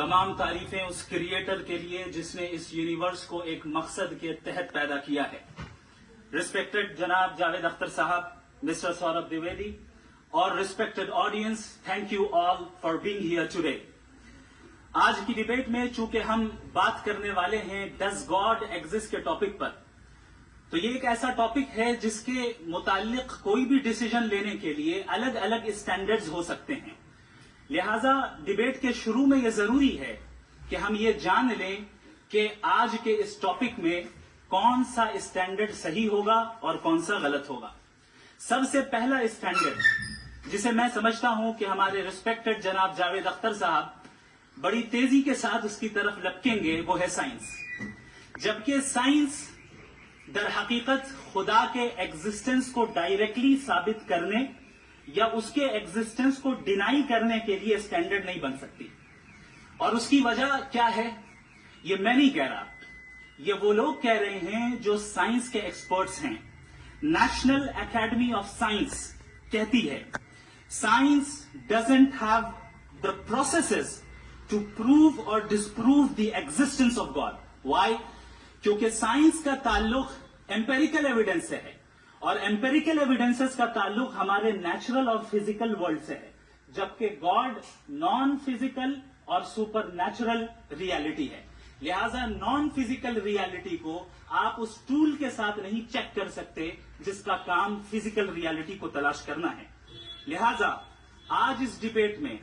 تمام تعریفیں اس کریٹر کے لیے جس نے اس یونیورس کو ایک مقصد کے تحت پیدا کیا ہے. ریسپیکٹڈ جناب جاوید اختر صاحب, مسٹر سوربھ دویدی اور respected audience, thank you all for being here today. آج کی ڈیبیٹ میں چونکہ ہم بات کرنے والے ہیں ڈز گاڈ ایگزسٹ کے ٹاپک پر, تو یہ ایک ایسا ٹاپک ہے جس کے متعلق کوئی بھی ڈیسیجن لینے کے لیے الگ الگ اسٹینڈرڈز ہو سکتے ہیں. لہذا ڈیبیٹ کے شروع میں یہ ضروری ہے کہ ہم یہ جان لیں کہ آج کے اس ٹاپک میں کون سا اسٹینڈرڈ صحیح ہوگا اور کون سا غلط ہوگا. سب سے پہلا اسٹینڈرڈ جسے میں سمجھتا ہوں کہ ہمارے ریسپیکٹڈ جناب جاوید اختر صاحب بڑی تیزی کے ساتھ اس کی طرف لپکیں گے, وہ ہے سائنس. جبکہ سائنس در حقیقت خدا کے ایگزسٹنس کو ڈائریکٹلی ثابت کرنے یا اس کے ایگزسٹنس کو ڈینائی کرنے کے لیے اسٹینڈرڈ نہیں بن سکتی. اور اس کی وجہ کیا ہے یہ میں نہیں کہہ رہا, یہ وہ لوگ کہہ رہے ہیں جو سائنس کے ایکسپرٹس ہیں. نیشنل اکیڈمی آف سائنس کہتی ہے science doesn't have the processes to prove اور disprove the existence of God. Why? کیونکہ سائنس کا تعلق ایمپیریکل ایویڈنس سے ہے اور ایمپیریکل ایویڈنسز کا تعلق ہمارے نیچرل اور فزیکل ورلڈ سے ہے, جبکہ گاڈ نان فزیکل اور سپر نیچرل ریالٹی ہے. لہذا نان فزیکل ریالٹی کو آپ اس ٹول کے ساتھ نہیں چیک کر سکتے جس کا کام فزیکل ریالٹی کو تلاش کرنا ہے. لہذا آج اس ڈیبیٹ میں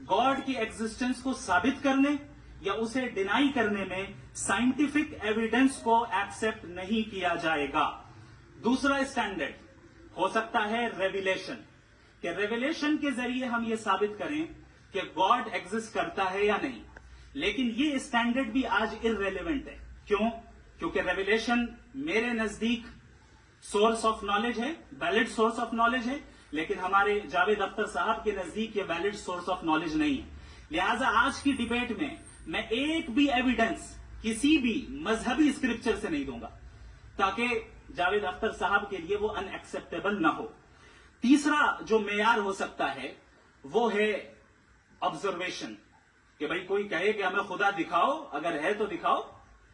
گاڈ کی ایگزسٹنس کو ثابت کرنے یا اسے ڈینائی کرنے میں سائنٹیفک ایویڈنس کو ایکسپٹ نہیں کیا جائے گا. دوسرا اسٹینڈرڈ ہو سکتا ہے ریویلیشن, کہ ریویلیشن کے ذریعے ہم یہ ثابت کریں کہ گاڈ ایگزسٹ کرتا ہے یا نہیں. لیکن یہ اسٹینڈرڈ بھی آج ارریلیونٹ ہے. کیوں؟ کیونکہ ریویلیشن میرے نزدیک سورس آف نالج ہے, ویلڈ سورس آف نالج ہے, لیکن ہمارے جاوید اختر صاحب کے نزدیک یہ ویلڈ سورس آف نالج نہیں ہے. لہذا آج کی ڈیبیٹ میں ایک بھی ایویڈنس کسی بھی مذہبی اسکرپچر سے نہیں دوں گا تاکہ جاوید اختر صاحب کے لیے وہ ان ایکسپٹیبل نہ ہو. تیسرا جو معیار ہو سکتا ہے وہ ہے آبزرویشن, کہ بھئی کوئی کہے کہ ہمیں خدا دکھاؤ, اگر ہے تو دکھاؤ,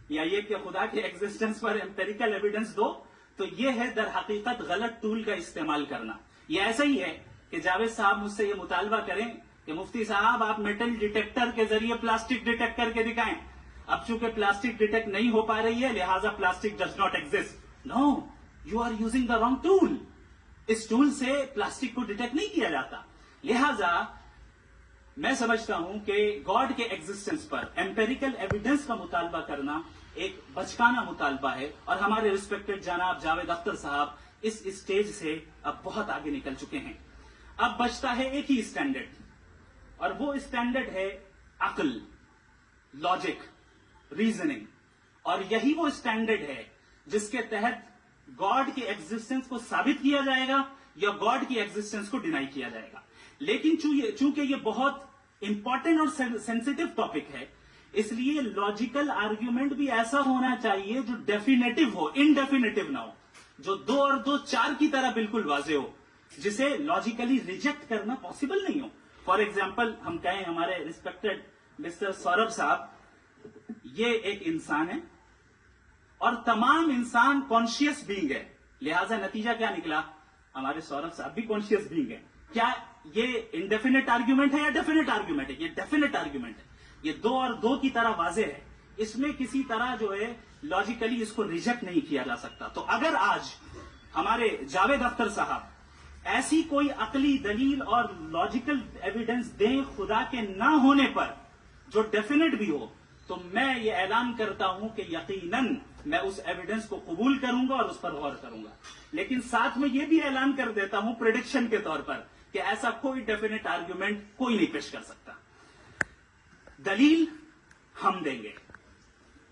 یا یہ کہ خدا کے ایگزسٹنس پر ایمپیریکل ایویڈنس دو. تو یہ ہے در حقیقت غلط ٹول کا استعمال کرنا. یہ ایسا ہی ہے کہ جاوید صاحب مجھ سے یہ مطالبہ کریں کہ مفتی صاحب آپ میٹل ڈیٹیکٹر کے ذریعے پلاسٹک ڈیٹیکٹ کر کے دکھائیں. اب چونکہ پلاسٹک ڈیٹیکٹ نہیں ہو پا رہی ہے لہذا plastic does not exist. No, you are using the wrong tool. اس ٹول سے پلاسٹک کو ڈیٹیکٹ نہیں کیا جاتا. لہذا میں سمجھتا ہوں کہ گاڈ کے ایگزسٹنس پر ایمپیریکل ایویڈنس کا مطالبہ کرنا ایک بچکانہ مطالبہ ہے, اور ہمارے ریسپیکٹڈ جناب جاوید اختر صاحب اس اسٹیج سے اب بہت آگے نکل چکے ہیں. اب بچتا ہے ایک ہی اسٹینڈرڈ, اور وہ اسٹینڈرڈ ہے عقل, لاجک, ریزننگ. اور یہی وہ اسٹینڈرڈ ہے جس کے تحت گاڈ کی ایگزسٹنس کو ثابت کیا جائے گا یا گاڈ کی ایگزسٹنس کو ڈینائی کیا جائے گا. لیکن چونکہ یہ بہت امپورٹنٹ اور سینسیٹیو ٹاپک ہے, اس لیے لاجیکل آرگیومنٹ بھی ایسا ہونا چاہیے جو ڈیفینیٹو ہو, انڈیفینیٹو نہ ہو, جو 2 اور 2 4 کی طرح بالکل واضح ہو, جسے لاجیکلی ریجیکٹ کرنا پاسبل نہیں ہو. فار ایگزامپل ہم کہیں ہمارے ریسپیکٹڈ مسٹر سوربھ صاحب یہ ایک انسان ہے اور تمام انسان کانشیس بینگ ہے. لہذا نتیجہ کیا نکلا؟ ہمارے سوربھ صاحب بھی کانشیس بینگ ہے. کیا یہ انڈیفینٹ آرگیومنٹ ہے یا ڈیفینٹ آرگیومنٹ ہے؟ یہ ڈیفینٹ آرگیومنٹ ہے. یہ 2 اور 2 کی طرح واضح ہے. اس میں کسی طرح جو ہے لاجیکلی اس کو ریجیکٹ نہیں کیا جا سکتا. تو اگر آج ہمارے جاوید اختر صاحب ایسی کوئی عقلی دلیل اور لاجیکل ایویڈنس دیں خدا کے نہ ہونے پر جو ڈیفینٹ بھی ہو, تو میں یہ اعلان کرتا ہوں کہ یقیناً میں اس ایویڈنس کو قبول کروں گا اور اس پر غور کروں گا. لیکن ساتھ میں یہ بھی اعلان کر دیتا ہوں پریڈکشن کے طور پر کہ ایسا کوئی ڈیفینٹ آرگیومنٹ کوئی نہیں پیش کر سکتا. دلیل ہم دیں گے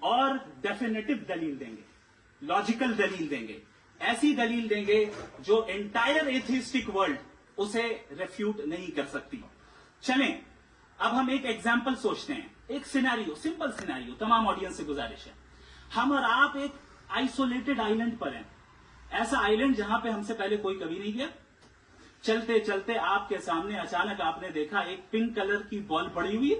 اور ڈیفینیٹو دلیل دیں گے, لاجیکل دلیل دیں گے, ایسی دلیل دیں گے جو انٹائر ایتھیسٹک ورلڈ اسے ریفیوٹ نہیں کر سکتی. چلیں اب ہم ایک ایگزامپل سوچتے ہیں, ایک سیناریو, سمپل سیناریو. تمام آڈینس سے گزارش ہے, ہم اور آپ ایک آئسولیٹڈ آئیلینڈ پر ہیں, ایسا آئیلینڈ جہاں پہ ہم سے پہلے کوئی کبھی نہیں گیا. چلتے چلتے آپ کے سامنے اچانک آپ نے دیکھا ایک پنک کلر کی بال پڑی ہوئی ہے.